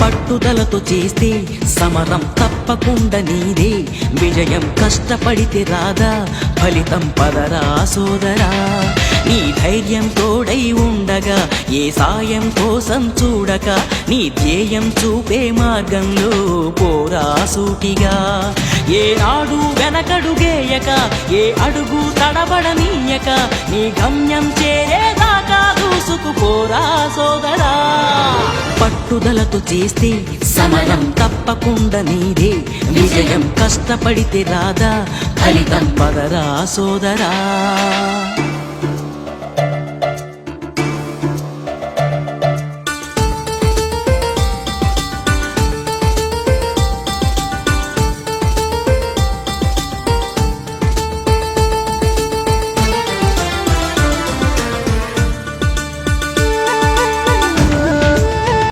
పట్టుదలతో చేస్తే సమరం తప్పకుండా నీదే, విజయం కష్టపడితే రాదా ఫలితం పదరా సోదరా. నీ ధైర్యం తోడై ఉండగా ఏ సాయం కోసం చూడక, నీ ధ్యేయం చూపే మార్గంలో పోరా సూటిగా. ఏ నాడు వెనకడుగేయక, ఏ అడుగు తడబడనీయక, నీ గమ్యం చేరేదాకా దూసుకుపోరా సోదరా. పట్టుదలతో చేస్తే సమరం తప్పకుండా నీదే, విజయం కష్టపడితే రాదా ఫలితం పదరా సోదరా.